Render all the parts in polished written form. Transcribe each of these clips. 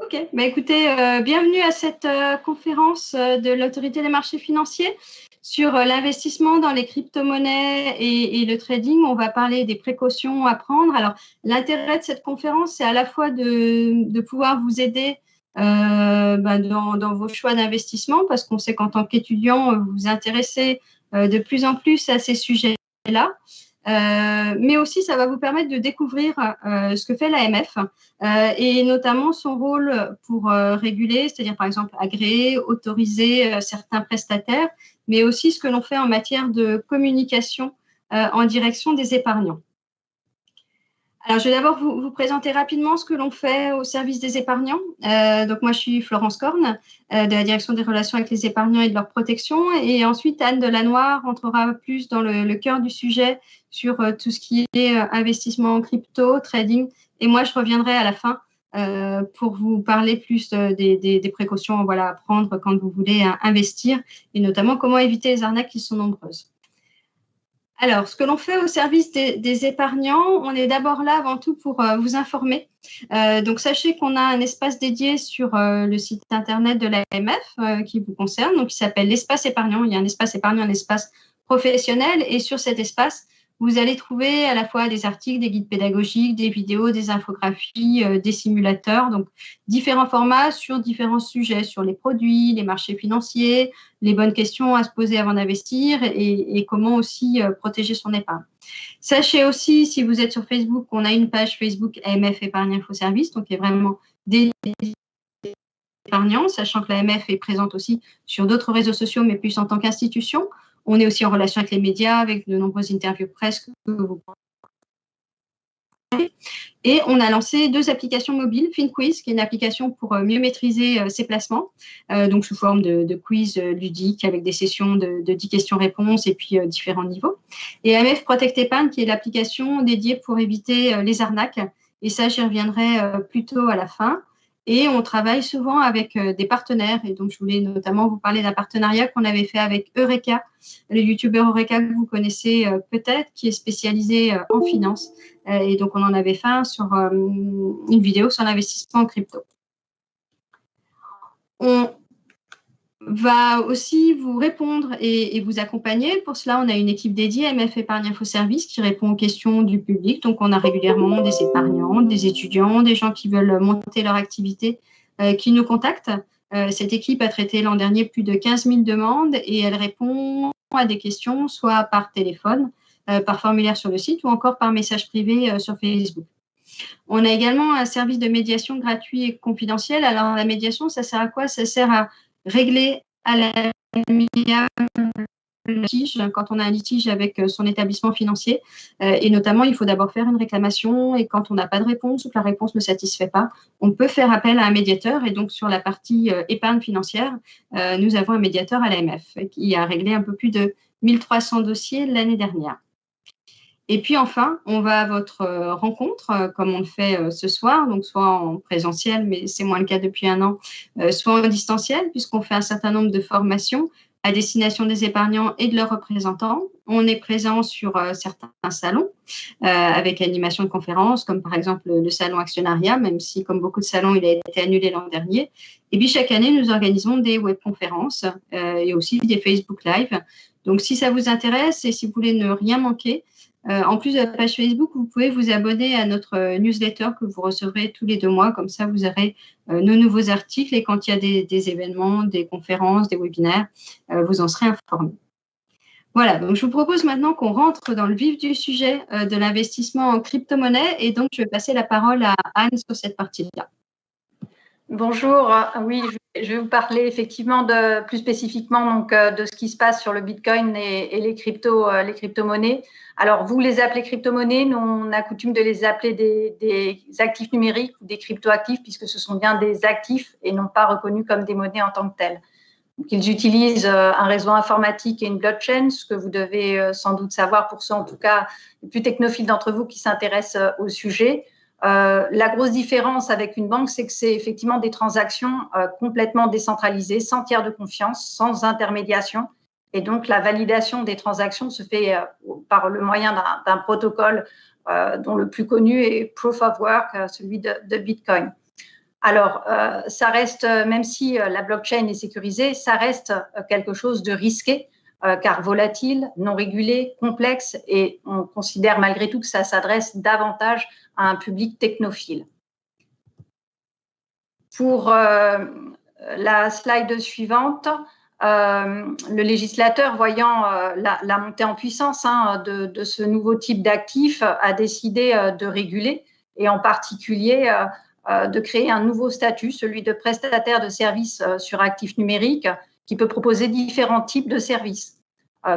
Ok, bah écoutez, bienvenue à cette conférence de l'Autorité des marchés financiers sur l'investissement dans les crypto-monnaies et le trading. On va parler des précautions à prendre. Alors, l'intérêt de cette conférence, c'est à la fois de pouvoir vous aider dans vos choix d'investissement, parce qu'on sait qu'en tant qu'étudiant, vous vous intéressez de plus en plus à ces sujets-là. Mais aussi, ça va vous permettre de découvrir ce que fait l'AMF et notamment son rôle pour réguler, c'est-à-dire par exemple agréer, autoriser certains prestataires, mais aussi ce que l'on fait en matière de communication en direction des épargnants. Alors, je vais d'abord vous présenter rapidement ce que l'on fait au service des épargnants. Donc, moi, je suis Florence Corne de la Direction des relations avec les épargnants et de leur protection. Et ensuite, Anne Delannoy rentrera plus dans le cœur du sujet sur tout ce qui est investissement en crypto, trading. Et moi, je reviendrai à la fin pour vous parler plus des précautions à prendre quand vous voulez investir et notamment comment éviter les arnaques qui sont nombreuses. Alors, ce que l'on fait au service des épargnants, on est d'abord là avant tout pour vous informer. Donc, sachez qu'on a un espace dédié sur le site internet de l'AMF qui vous concerne, donc qui s'appelle l'espace épargnant. Il y a un espace épargnant, un espace professionnel, et sur cet espace, vous allez trouver à la fois des articles, des guides pédagogiques, des vidéos, des infographies, des simulateurs, donc différents formats sur différents sujets, sur les produits, les marchés financiers, les bonnes questions à se poser avant d'investir et comment aussi protéger son épargne. Sachez aussi, si vous êtes sur Facebook, qu'on a une page Facebook AMF Épargne Info Service, donc qui est vraiment dédiée aux épargnants, sachant que l'AMF est présente aussi sur d'autres réseaux sociaux, mais plus en tant qu'institution. On est aussi en relation avec les médias, avec de nombreuses interviews presse que vous et on a lancé 2 applications mobiles, FinQuiz, qui est une application pour mieux maîtriser ses placements, donc sous forme de quiz ludique avec des sessions de 10 questions-réponses et puis différents niveaux. Et AMF Protect Épargne, qui est l'application dédiée pour éviter les arnaques. Et ça, j'y reviendrai plus tôt à la fin. Et on travaille souvent avec des partenaires. Et donc, je voulais notamment vous parler d'un partenariat qu'on avait fait avec Eureka, le youtubeur Eureka que vous connaissez peut-être, qui est spécialisé en finance. Et donc, on en avait fait un sur une vidéo sur l'investissement en crypto. On va aussi vous répondre et vous accompagner. Pour cela, on a une équipe dédiée, AMF Épargne Info Service, qui répond aux questions du public. Donc, on a régulièrement des épargnants, des étudiants, des gens qui veulent monter leur activité, qui nous contactent. Cette équipe a traité l'an dernier plus de 15 000 demandes et elle répond à des questions, soit par téléphone, par formulaire sur le site ou encore par message privé sur Facebook. On a également un service de médiation gratuit et confidentiel. Alors, la médiation, ça sert à quoi? Ça sert à régler à l'amiable litige quand on a un litige avec son établissement financier. Et notamment, il faut d'abord faire une réclamation et quand on n'a pas de réponse ou que la réponse ne satisfait pas, on peut faire appel à un médiateur. Et donc, sur la partie épargne financière, nous avons un médiateur à l'AMF qui a réglé un peu plus de 1300 dossiers l'année dernière. Et puis enfin, on va à votre rencontre, comme on le fait ce soir, donc soit en présentiel, mais c'est moins le cas depuis un an, soit en distanciel, puisqu'on fait un certain nombre de formations à destination des épargnants et de leurs représentants. On est présent sur certains salons avec animation de conférences, comme par exemple le salon actionnariat, même si, comme beaucoup de salons, il a été annulé l'an dernier. Et puis chaque année, nous organisons des webconférences et aussi des Facebook Live. Donc si ça vous intéresse et si vous voulez ne rien manquer, en plus de la page Facebook, vous pouvez vous abonner à notre newsletter que vous recevrez tous les 2 mois. Comme ça, vous aurez nos nouveaux articles et quand il y a des événements, des conférences, des webinaires, vous en serez informés. Voilà, donc je vous propose maintenant qu'on rentre dans le vif du sujet de l'investissement en crypto-monnaie et donc je vais passer la parole à Anne sur cette partie-là. Bonjour, oui, je vais vous parler effectivement plus spécifiquement donc, de ce qui se passe sur le Bitcoin et les crypto-monnaies. Alors, vous les appelez crypto-monnaies, nous on a coutume de les appeler des actifs numériques ou des crypto-actifs puisque ce sont bien des actifs et non pas reconnus comme des monnaies en tant que telles. Donc, ils utilisent un réseau informatique et une blockchain, ce que vous devez sans doute savoir pour ceux en tout cas les plus technophiles d'entre vous qui s'intéressent au sujet. La grosse différence avec une banque, c'est que c'est effectivement des transactions complètement décentralisées, sans tiers de confiance, sans intermédiation. Et donc, la validation des transactions se fait par le moyen d'un protocole dont le plus connu est Proof of Work, celui de Bitcoin. Alors, ça reste, même si la blockchain est sécurisée, ça reste quelque chose de risqué, car volatile, non régulé, complexe, et on considère malgré tout que ça s'adresse davantage à un public technophile. Pour la slide suivante, le législateur, voyant la montée en puissance de ce nouveau type d'actifs, a décidé de réguler, et en particulier de créer un nouveau statut, celui de prestataire de services sur actifs numériques, qui peut proposer différents types de services,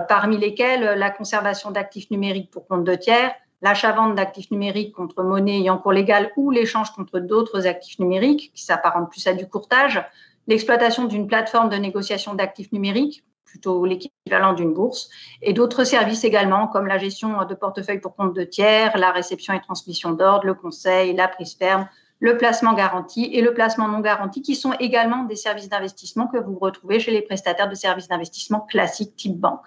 parmi lesquels la conservation d'actifs numériques pour compte de tiers, l'achat-vente d'actifs numériques contre monnaie ayant cours légal ou l'échange contre d'autres actifs numériques, qui s'apparentent plus à du courtage, l'exploitation d'une plateforme de négociation d'actifs numériques, plutôt l'équivalent d'une bourse, et d'autres services également, comme la gestion de portefeuille pour compte de tiers, la réception et transmission d'ordre, le conseil, la prise ferme, le placement garanti et le placement non garanti, qui sont également des services d'investissement que vous retrouvez chez les prestataires de services d'investissement classiques type banque.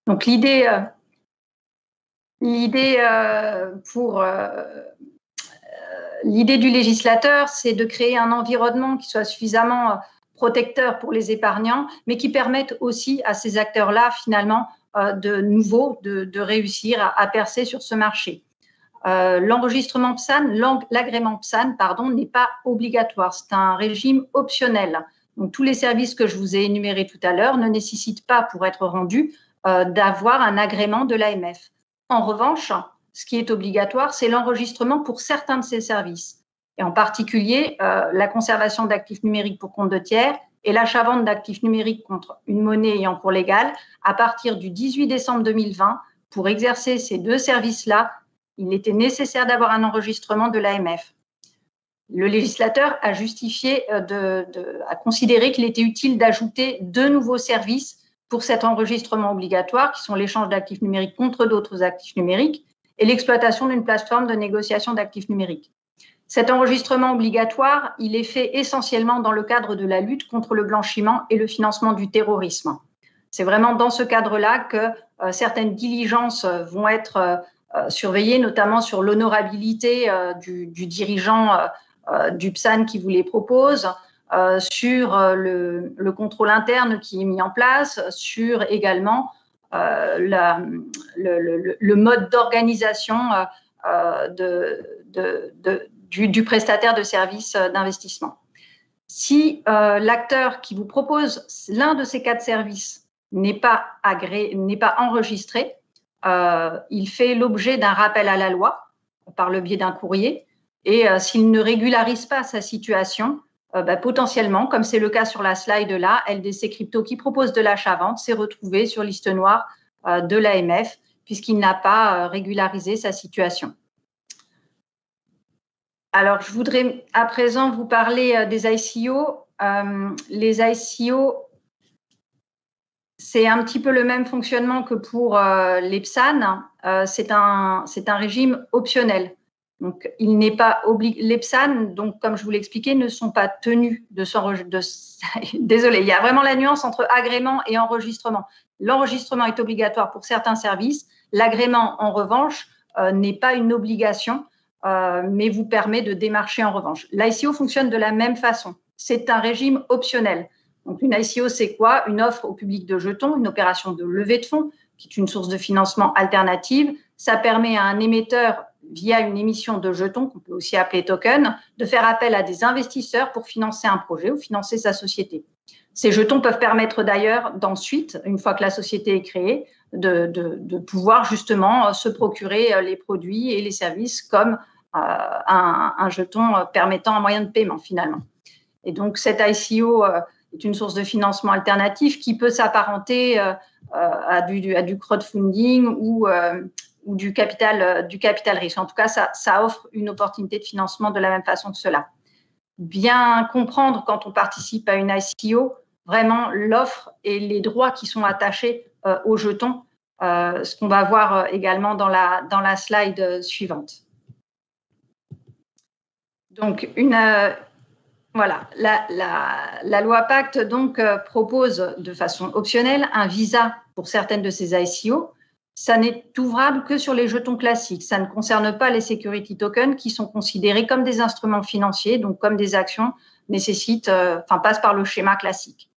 Donc l'idée du législateur, c'est de créer un environnement qui soit suffisamment protecteur pour les épargnants, mais qui permette aussi à ces acteurs-là, finalement, de réussir à percer sur ce marché. L'enregistrement PSAN, l'agrément PSAN, n'est pas obligatoire, c'est un régime optionnel. Donc, tous les services que je vous ai énumérés tout à l'heure ne nécessitent pas, pour être rendus, d'avoir un agrément de l'AMF. En revanche, ce qui est obligatoire, c'est l'enregistrement pour certains de ces services, et en particulier la conservation d'actifs numériques pour compte de tiers et l'achat-vente d'actifs numériques contre une monnaie ayant cours légal. À partir du 18 décembre 2020, pour exercer ces deux services-là, il était nécessaire d'avoir un enregistrement de l'AMF. Le législateur a justifié, a considéré qu'il était utile d'ajouter deux nouveaux services pour cet enregistrement obligatoire, qui sont l'échange d'actifs numériques contre d'autres actifs numériques et l'exploitation d'une plateforme de négociation d'actifs numériques. Cet enregistrement obligatoire, il est fait essentiellement dans le cadre de la lutte contre le blanchiment et le financement du terrorisme. C'est vraiment dans ce cadre-là que certaines diligences vont être surveillées, notamment sur l'honorabilité du dirigeant du PSAN qui vous les propose, sur le contrôle interne qui est mis en place, sur également le mode d'organisation du prestataire de services d'investissement. Si l'acteur qui vous propose l'un de ces quatre services n'est pas enregistré, il fait l'objet d'un rappel à la loi par le biais d'un courrier, et s'il ne régularise pas sa situation, potentiellement, comme c'est le cas sur la slide là, LDC Crypto qui propose de l'achat-vente s'est retrouvé sur liste noire de l'AMF puisqu'il n'a pas régularisé sa situation. Alors, je voudrais à présent vous parler des ICO. Les ICO, c'est un petit peu le même fonctionnement que pour les PSAN. C'est un régime optionnel. Donc, il n'est pas les PSAN, donc, comme je vous l'expliquais, ne sont pas tenus de s'enregistrer. Désolé, il y a vraiment la nuance entre agrément et enregistrement. L'enregistrement est obligatoire pour certains services. L'agrément, en revanche, n'est pas une obligation, mais vous permet de démarcher en revanche. L'ICO fonctionne de la même façon. C'est un régime optionnel. Donc, une ICO, c'est quoi? Une offre au public de jetons, une opération de levée de fonds, qui est une source de financement alternative. Ça permet à un émetteur, via une émission de jetons, qu'on peut aussi appeler token, de faire appel à des investisseurs pour financer un projet ou financer sa société. Ces jetons peuvent permettre d'ailleurs d'ensuite, une fois que la société est créée, de pouvoir justement se procurer les produits et les services comme un jeton permettant un moyen de paiement finalement. Et donc cette ICO est une source de financement alternatif qui peut s'apparenter à du crowdfunding ou du capital risque. En tout cas, ça offre une opportunité de financement de la même façon que cela. Bien comprendre quand on participe à une ICO, vraiment l'offre et les droits qui sont attachés aux jetons, ce qu'on va voir également dans la slide suivante. Donc, voilà, la loi Pacte donc propose de façon optionnelle un visa pour certaines de ces ICO. ça n'est ouvrable que sur les jetons classiques. Ça ne concerne pas les security tokens qui sont considérés comme des instruments financiers, donc comme des actions, passent par le schéma classique.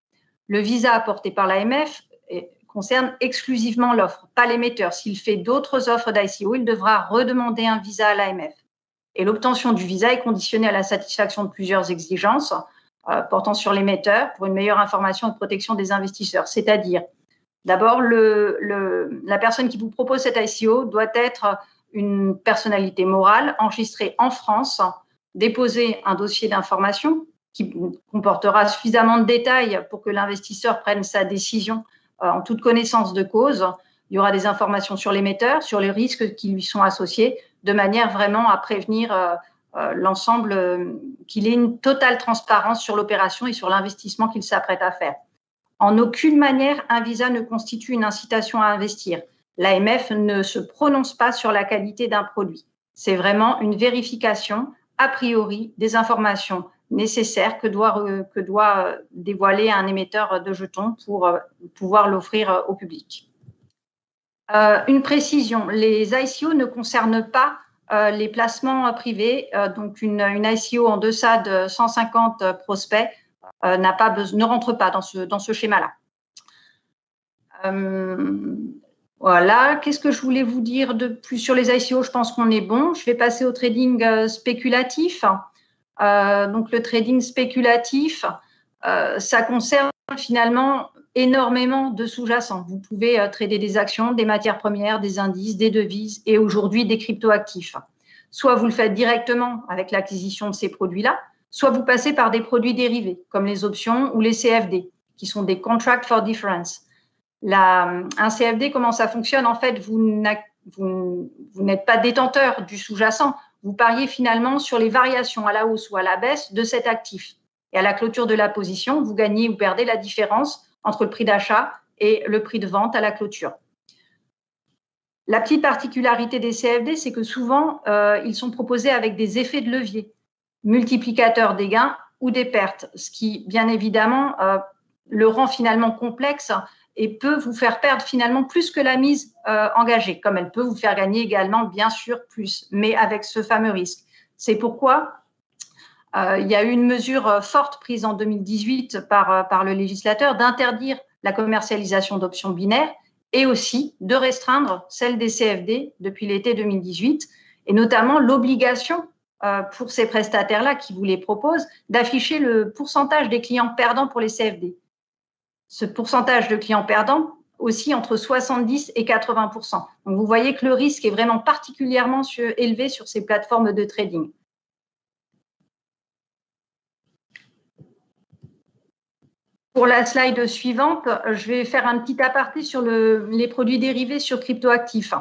Le visa apporté par l'AMF concerne exclusivement l'offre, pas l'émetteur. S'il fait d'autres offres d'ICO, il devra redemander un visa à l'AMF. Et l'obtention du visa est conditionnée à la satisfaction de plusieurs exigences portant sur l'émetteur pour une meilleure information et protection des investisseurs. C'est-à-dire, d'abord, la personne qui vous propose cet ICO doit être une personnalité morale enregistrée en France, déposer un dossier d'information qui comportera suffisamment de détails pour que l'investisseur prenne sa décision en toute connaissance de cause. Il y aura des informations sur l'émetteur, sur les risques qui lui sont associés, de manière vraiment à prévenir l'ensemble, qu'il ait une totale transparence sur l'opération et sur l'investissement qu'il s'apprête à faire. En aucune manière, un visa ne constitue une incitation à investir. L'AMF ne se prononce pas sur la qualité d'un produit. C'est vraiment une vérification a priori des informations nécessaires que doit dévoiler un émetteur de jetons pour pouvoir l'offrir au public. Une précision, les ICO ne concernent pas les placements privés, donc une ICO en deçà de 150 prospects ne rentre pas dans ce schéma-là. Voilà, qu'est-ce que je voulais vous dire de plus sur les ICO? Je pense qu'on est bon. Je vais passer au trading spéculatif. Donc, le trading spéculatif, ça concerne finalement énormément de sous-jacents. Vous pouvez trader des actions, des matières premières, des indices, des devises et aujourd'hui des cryptoactifs. Soit vous le faites directement avec l'acquisition de ces produits-là, soit vous passez par des produits dérivés comme les options ou les CFD, qui sont des Contract for Difference. Un CFD, comment ça fonctionne? En fait, vous n'êtes pas détenteur du sous-jacent. Vous pariez finalement sur les variations à la hausse ou à la baisse de cet actif. Et à la clôture de la position, vous gagnez ou perdez la différence entre le prix d'achat et le prix de vente à la clôture. La petite particularité des CFD, c'est que souvent, ils sont proposés avec des effets de levier, multiplicateurs des gains ou des pertes, ce qui, bien évidemment, le rend finalement complexe et peut vous faire perdre finalement plus que la mise engagée, comme elle peut vous faire gagner également, bien sûr, plus, mais avec ce fameux risque. C'est pourquoi il y a eu une mesure forte prise en 2018 par le législateur d'interdire la commercialisation d'options binaires et aussi de restreindre celle des CFD depuis l'été 2018, et notamment l'obligation pour ces prestataires-là qui vous les proposent d'afficher le pourcentage des clients perdants pour les CFD. Ce pourcentage de clients perdants aussi entre 70 et 80%. Donc, vous voyez que le risque est vraiment particulièrement élevé sur ces plateformes de trading. Pour la slide suivante, je vais faire un petit aparté sur les produits dérivés sur cryptoactifs.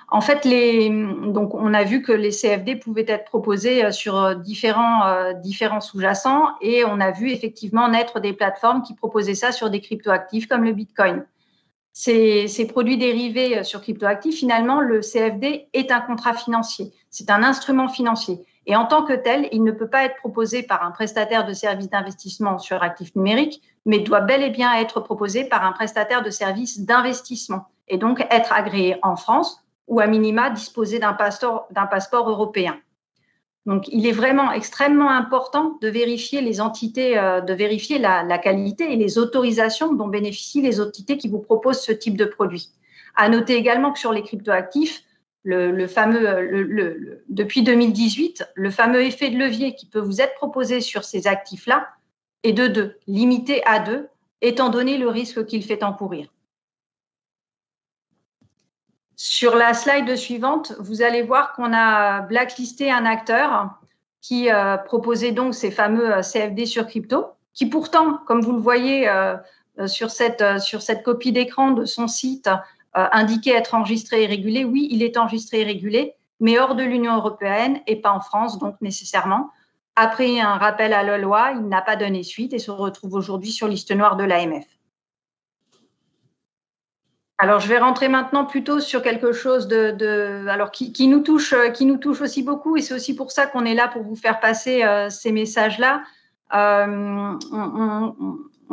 En fait, donc on a vu que les CFD pouvaient être proposés sur différents sous-jacents et on a vu effectivement naître des plateformes qui proposaient ça sur des cryptoactifs comme le Bitcoin. Ces produits dérivés sur cryptoactifs, finalement, le CFD est un contrat financier, c'est un instrument financier. Et en tant que tel, il ne peut pas être proposé par un prestataire de services d'investissement sur actifs numériques, mais doit bel et bien être proposé par un prestataire de services d'investissement et donc être agréé en France ou à minima disposer d'un passeport européen. Donc, il est vraiment extrêmement important de vérifier les entités, de vérifier la qualité et les autorisations dont bénéficient les entités qui vous proposent ce type de produit. À noter également que sur les cryptoactifs, depuis 2018, le fameux effet de levier qui peut vous être proposé sur ces actifs-là est de 2, limité à 2, étant donné le risque qu'il fait encourir. Sur la slide suivante, vous allez voir qu'on a blacklisté un acteur qui proposait donc ces fameux CFD sur crypto, qui pourtant, comme vous le voyez sur cette copie d'écran de son site, indiquait être enregistré et régulé. Oui, il est enregistré et régulé, mais hors de l'Union européenne et pas en France, donc nécessairement. Après un rappel à la loi, il n'a pas donné suite et se retrouve aujourd'hui sur liste noire de l'AMF. Alors, je vais rentrer maintenant plutôt sur quelque chose qui nous touche aussi beaucoup, et c'est aussi pour ça qu'on est là pour vous faire passer ces messages-là. On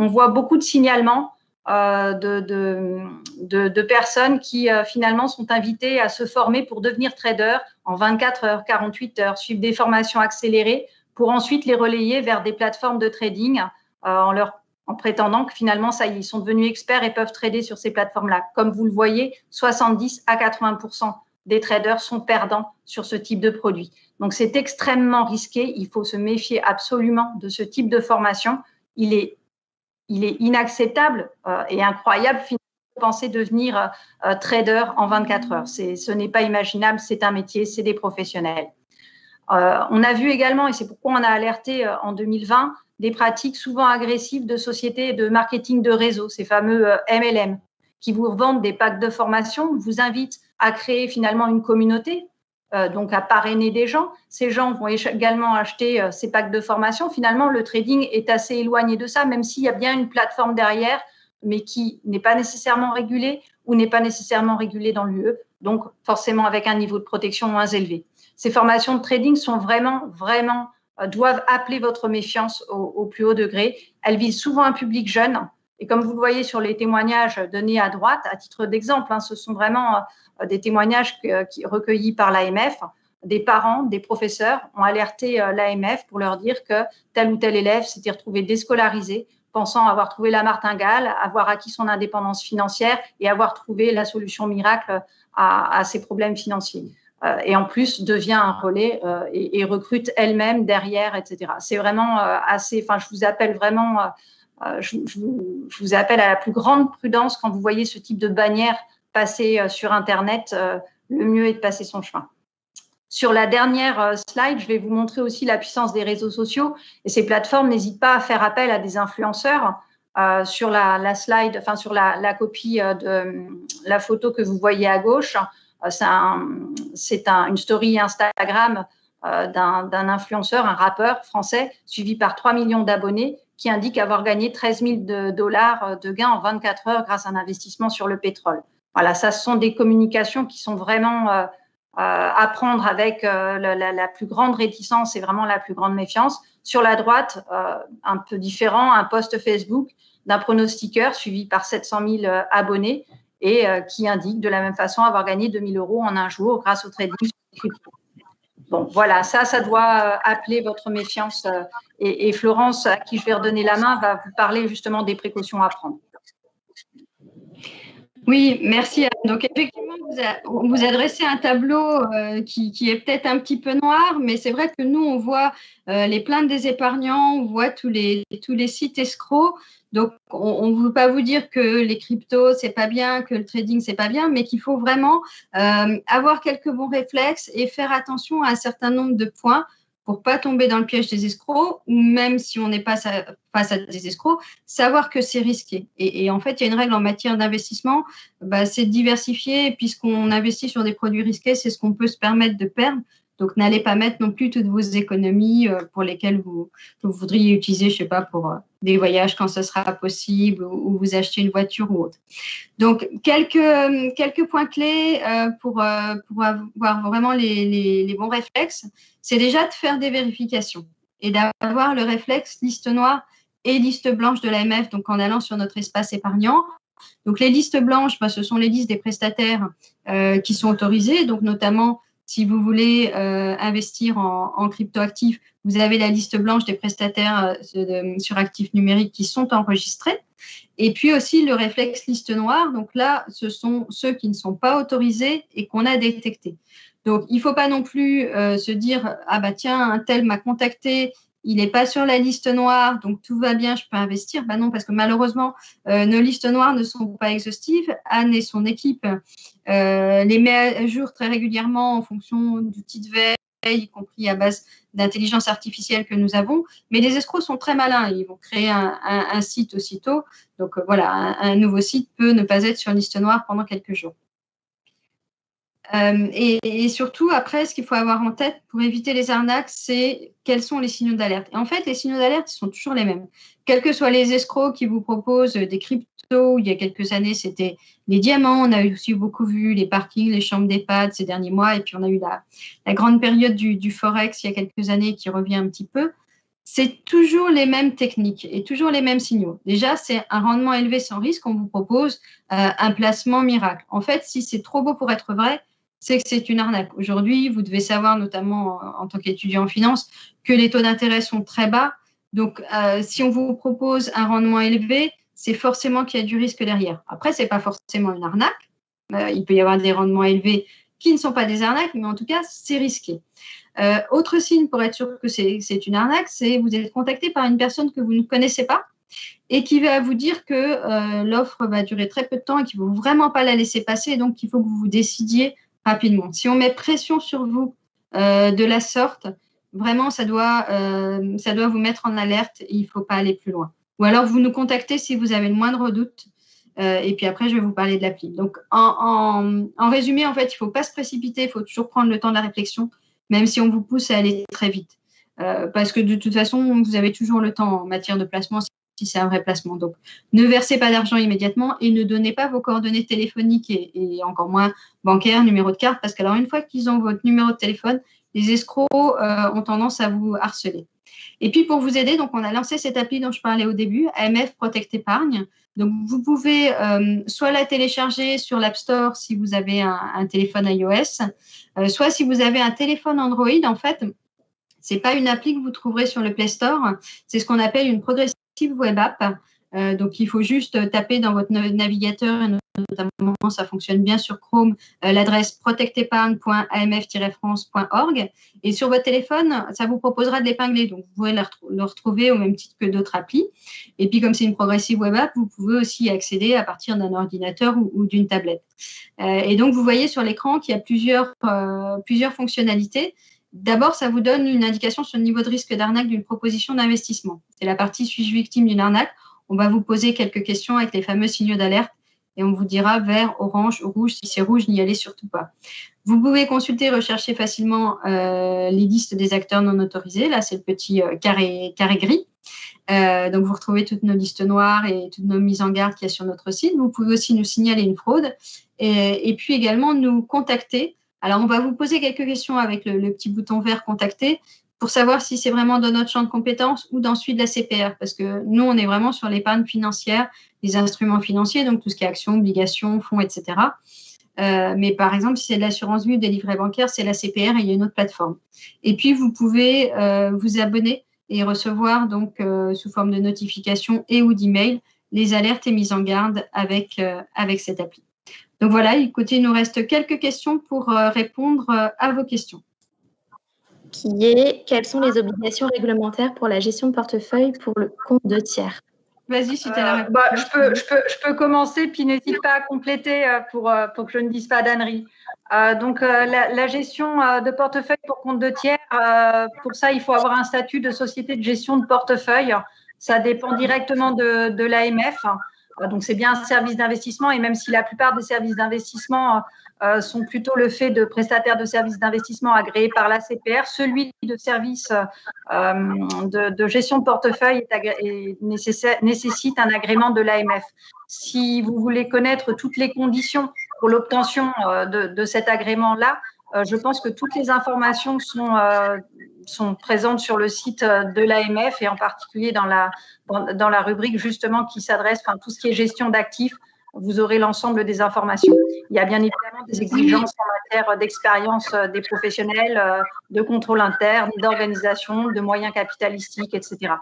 voit beaucoup de signalements de personnes qui finalement sont invitées à se former pour devenir trader en 24 heures, 48 heures, suivre des formations accélérées pour ensuite les relayer vers des plateformes de trading en prétendant que finalement, ça y est, ils sont devenus experts et peuvent trader sur ces plateformes-là. Comme vous le voyez, 70 à 80% des traders sont perdants sur ce type de produit. Donc, c'est extrêmement risqué. Il faut se méfier absolument de ce type de formation. Il est inacceptable et incroyable finalement de penser devenir trader en 24 heures. Ce n'est pas imaginable, c'est un métier, c'est des professionnels. On a vu également, et c'est pourquoi on a alerté en 2020, des pratiques souvent agressives de sociétés de marketing de réseau, ces fameux MLM, qui vous vendent des packs de formation, vous invitent à créer finalement une communauté, donc à parrainer des gens. Ces gens vont également acheter ces packs de formation. Finalement, le trading est assez éloigné de ça, même s'il y a bien une plateforme derrière, mais qui n'est pas nécessairement régulée ou n'est pas nécessairement régulée dans l'UE, donc forcément avec un niveau de protection moins élevé. Ces formations de trading sont vraiment, doivent appeler votre méfiance au plus haut degré. Elles visent souvent un public jeune. Et comme vous le voyez sur les témoignages donnés à droite, à titre d'exemple, ce sont vraiment des témoignages recueillis par l'AMF. Des parents, des professeurs ont alerté l'AMF pour leur dire que tel ou tel élève s'était retrouvé déscolarisé, pensant avoir trouvé la martingale, avoir acquis son indépendance financière et avoir trouvé la solution miracle à ses problèmes financiers. Et en plus devient un relais et recrute elle-même derrière, etc. C'est vraiment assez. Enfin, je vous appelle vraiment. Je vous appelle à la plus grande prudence quand vous voyez ce type de bannière passer sur Internet. Le mieux est de passer son chemin. Sur la dernière slide, je vais vous montrer aussi la puissance des réseaux sociaux. Et ces plateformes n'hésitent pas à faire appel à des influenceurs. Sur la slide, enfin sur la copie de la photo que vous voyez à gauche, c'est une story Instagram d'un influenceur, un rappeur français, suivi par 3 millions d'abonnés, qui indique avoir gagné 13 000 $ de gains en 24 heures grâce à un investissement sur le pétrole. Voilà, ça, ce sont des communications qui sont vraiment à prendre avec la plus grande réticence et vraiment la plus grande méfiance. Sur la droite, un peu différent, un post Facebook d'un pronostiqueur suivi par 700 000 abonnés et qui indique de la même façon avoir gagné 2 000 € en un jour grâce au trading sur les cryptos. Bon, voilà, ça doit appeler votre méfiance. Et Florence, à qui je vais redonner la main, va vous parler justement des précautions à prendre. Oui, merci. Donc, effectivement, vous adressez un tableau qui est peut-être un petit peu noir, mais c'est vrai que nous, on voit les plaintes des épargnants, on voit tous les sites escrocs. Donc, on ne veut pas vous dire que les cryptos, c'est pas bien, que le trading, c'est pas bien, mais qu'il faut vraiment avoir quelques bons réflexes et faire attention à un certain nombre de points pour pas tomber dans le piège des escrocs, ou même si on n'est pas face à des escrocs, savoir que c'est risqué. Et en fait, il y a une règle en matière d'investissement, c'est de diversifier. Puisqu'on investit sur des produits risqués, c'est ce qu'on peut se permettre de perdre. Donc, n'allez pas mettre non plus toutes vos économies pour lesquelles vous voudriez utiliser, je ne sais pas, pour des voyages quand ce sera possible ou vous acheter une voiture ou autre. Donc, quelques points clés pour avoir vraiment les bons réflexes, c'est déjà de faire des vérifications et d'avoir le réflexe liste noire et liste blanche de l'AMF, donc en allant sur notre espace épargnant. Donc, les listes blanches, ce sont les listes des prestataires qui sont autorisés, donc notamment si vous voulez investir en cryptoactifs, vous avez la liste blanche des prestataires sur actifs numériques qui sont enregistrés. Et puis aussi le réflexe liste noire. Donc là, ce sont ceux qui ne sont pas autorisés et qu'on a détectés. Donc, il ne faut pas non plus se dire « Ah bah tiens, un tel m'a contacté, il n'est pas sur la liste noire, donc tout va bien, je peux investir ». Non, parce que malheureusement, nos listes noires ne sont pas exhaustives. Anne et son équipe les met à jour très régulièrement en fonction d'outils de veille, y compris à base d'intelligence artificielle que nous avons. Mais les escrocs sont très malins. Ils vont créer un site aussitôt. Donc, voilà, un nouveau site peut ne pas être sur liste noire pendant quelques jours. Et surtout, après, ce qu'il faut avoir en tête pour éviter les arnaques, c'est quels sont les signaux d'alerte. Et en fait, les signaux d'alerte sont toujours les mêmes. Quels que soient les escrocs qui vous proposent des cryptos, il y a quelques années, c'était les diamants. On a aussi beaucoup vu les parkings, les chambres d'EHPAD ces derniers mois. Et puis, on a eu la grande période du Forex il y a quelques années qui revient un petit peu. C'est toujours les mêmes techniques et toujours les mêmes signaux. Déjà, c'est un rendement élevé sans risque. On vous propose un placement miracle. En fait, si c'est trop beau pour être vrai, c'est que c'est une arnaque. Aujourd'hui, vous devez savoir, notamment en tant qu'étudiant en finance, que les taux d'intérêt sont très bas. Donc, si on vous propose un rendement élevé, c'est forcément qu'il y a du risque derrière. Après, ce n'est pas forcément une arnaque. Il peut y avoir des rendements élevés qui ne sont pas des arnaques, mais en tout cas, c'est risqué. Autre signe pour être sûr que c'est une arnaque, c'est vous êtes contacté par une personne que vous ne connaissez pas et qui va vous dire que l'offre va durer très peu de temps et qu'il ne faut vraiment pas la laisser passer et donc qu'il faut que vous vous décidiez rapidement. Si on met pression sur vous de la sorte, vraiment, ça doit vous mettre en alerte et il ne faut pas aller plus loin. Ou alors, vous nous contactez si vous avez le moindre doute. Et puis après, je vais vous parler de l'appli. Donc, en résumé, en fait, il ne faut pas se précipiter, il faut toujours prendre le temps de la réflexion, même si on vous pousse à aller très vite. Parce que de toute façon, vous avez toujours le temps en matière de placement si c'est un vrai placement. Donc, ne versez pas d'argent immédiatement et ne donnez pas vos coordonnées téléphoniques et encore moins bancaires, numéro de carte, parce qu'alors, une fois qu'ils ont votre numéro de téléphone, les escrocs ont tendance à vous harceler. Et puis, pour vous aider, donc, on a lancé cette appli dont je parlais au début, AMF Protect Épargne. Donc, vous pouvez soit la télécharger sur l'App Store si vous avez un téléphone iOS, soit si vous avez un téléphone Android, en fait, ce n'est pas une appli que vous trouverez sur le Play Store, c'est ce qu'on appelle une progressive web app. Donc, il faut juste taper dans votre navigateur, et notamment, ça fonctionne bien sur Chrome, l'adresse protectepargne.amf-france.org. Et sur votre téléphone, ça vous proposera de l'épingler. Donc, vous pouvez le retrouver au même titre que d'autres applis. Et puis, comme c'est une progressive web app, vous pouvez aussi accéder à partir d'un ordinateur ou d'une tablette. Et donc, vous voyez sur l'écran qu'il y a plusieurs fonctionnalités. D'abord, ça vous donne une indication sur le niveau de risque d'arnaque d'une proposition d'investissement. C'est la partie « Suis-je victime d'une arnaque ?» On va vous poser quelques questions avec les fameux signaux d'alerte et on vous dira vert, orange, rouge. Si c'est rouge, n'y allez surtout pas. Vous pouvez consulter, rechercher facilement les listes des acteurs non autorisés. Là, c'est le petit carré gris. Donc, vous retrouvez toutes nos listes noires et toutes nos mises en garde qu'il y a sur notre site. Vous pouvez aussi nous signaler une fraude et puis également nous contacter. Alors, on va vous poser quelques questions avec le petit bouton vert « Contacter » pour savoir si c'est vraiment dans notre champ de compétences ou dans celui de la CPR, parce que nous, on est vraiment sur l'épargne financière, les instruments financiers, donc tout ce qui est actions, obligations, fonds, etc. Mais par exemple, si c'est de l'assurance vie ou des livrets bancaires, c'est la CPR et il y a une autre plateforme. Et puis, vous pouvez vous abonner et recevoir donc sous forme de notification et ou d'email les alertes et mises en garde avec cette appli. Donc voilà, écoutez, il nous reste quelques questions pour répondre à vos questions. Quelles sont les obligations réglementaires pour la gestion de portefeuille pour le compte de tiers? Vas-y, si tu as la réponse. Je peux commencer, puis n'hésite pas à compléter pour que je ne dise pas d'ânerie. Donc, la gestion de portefeuille pour compte de tiers, pour ça, il faut avoir un statut de société de gestion de portefeuille. Ça dépend directement de l'AMF. Donc, c'est bien un service d'investissement et même si la plupart des services d'investissement sont plutôt le fait de prestataires de services d'investissement agréés par la CPR, celui de service de gestion de portefeuille nécessite un agrément de l'AMF. Si vous voulez connaître toutes les conditions pour l'obtention de cet agrément-là, je pense que toutes les informations sont présentes sur le site de l'AMF et en particulier dans la rubrique justement qui s'adresse, tout ce qui est gestion d'actifs, vous aurez l'ensemble des informations. Il y a bien évidemment des exigences en matière d'expérience des professionnels, de contrôle interne, d'organisation, de moyens capitalistiques, etc.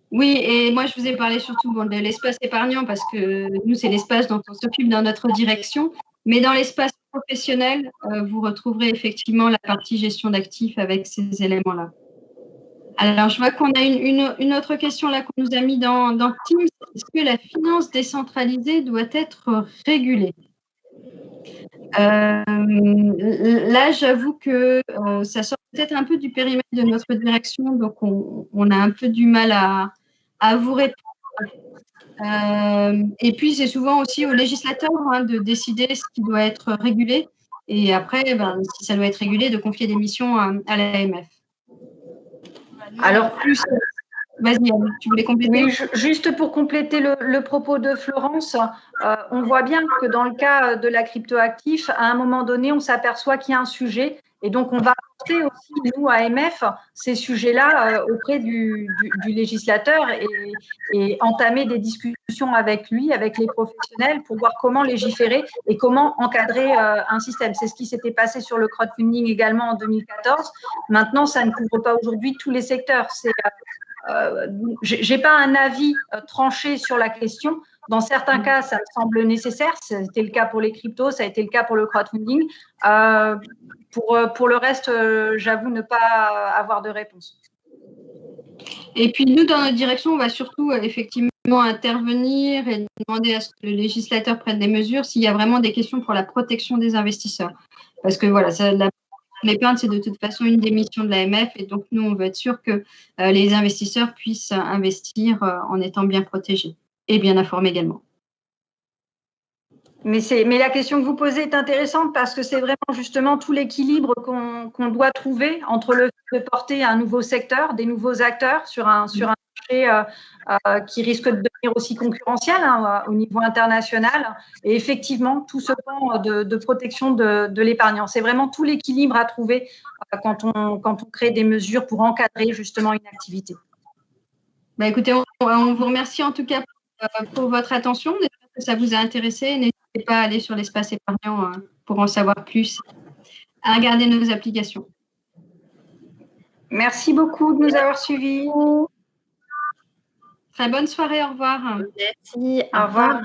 Oui, et moi, je vous ai parlé surtout de l'espace épargnant parce que nous, c'est l'espace dont on s'occupe dans notre direction. Mais dans l'espace professionnel, vous retrouverez effectivement la partie gestion d'actifs avec ces éléments-là. Alors, je vois qu'on a une autre question là qu'on nous a mis dans Teams. Est-ce que la finance décentralisée doit être régulée? Là, j'avoue que ça sort peut-être un peu du périmètre de notre direction, donc on a un peu du mal à vous répondre. Et puis, c'est souvent aussi aux législateurs de décider ce qui doit être régulé. Et après, si ça doit être régulé, de confier des missions à l'AMF. Alors, vas-y, tu voulais compléter? Oui, juste pour compléter le propos de Florence, on voit bien que dans le cas de la cryptoactif, à un moment donné, on s'aperçoit qu'il y a un sujet Et donc, on va porter aussi, nous, à AMF, ces sujets-là auprès du législateur et entamer des discussions avec lui, avec les professionnels, pour voir comment légiférer et comment encadrer un système. C'est ce qui s'était passé sur le crowdfunding également en 2014. Maintenant, ça ne couvre pas aujourd'hui tous les secteurs. J'ai pas un avis tranché sur la question. Dans certains cas, ça me semble nécessaire. C'était le cas pour les cryptos, ça a été le cas pour le crowdfunding. Pour le reste, j'avoue ne pas avoir de réponse. Et puis nous, dans notre direction, on va surtout effectivement intervenir et demander à ce que le législateur prenne des mesures s'il y a vraiment des questions pour la protection des investisseurs. Parce que voilà, l'épargne, c'est de toute façon une des missions de l'AMF et donc nous, on veut être sûr que les investisseurs puissent investir en étant bien protégés et bien informés également. Mais la question que vous posez est intéressante parce que c'est vraiment justement tout l'équilibre qu'on doit trouver entre le fait de porter un nouveau secteur, des nouveaux acteurs sur un marché qui risque de devenir aussi concurrentiel au niveau international et effectivement tout ce pan de protection de l'épargnant. C'est vraiment tout l'équilibre à trouver quand on crée des mesures pour encadrer justement une activité. Bah, écoutez, on vous remercie en tout cas pour votre attention. J'espère que ça vous a intéressé. N'hésitez pas à aller sur l'espace épargnant pour en savoir plus, à regarder nos applications. Merci beaucoup de nous avoir suivis. Très bonne soirée, au revoir. Merci, au revoir.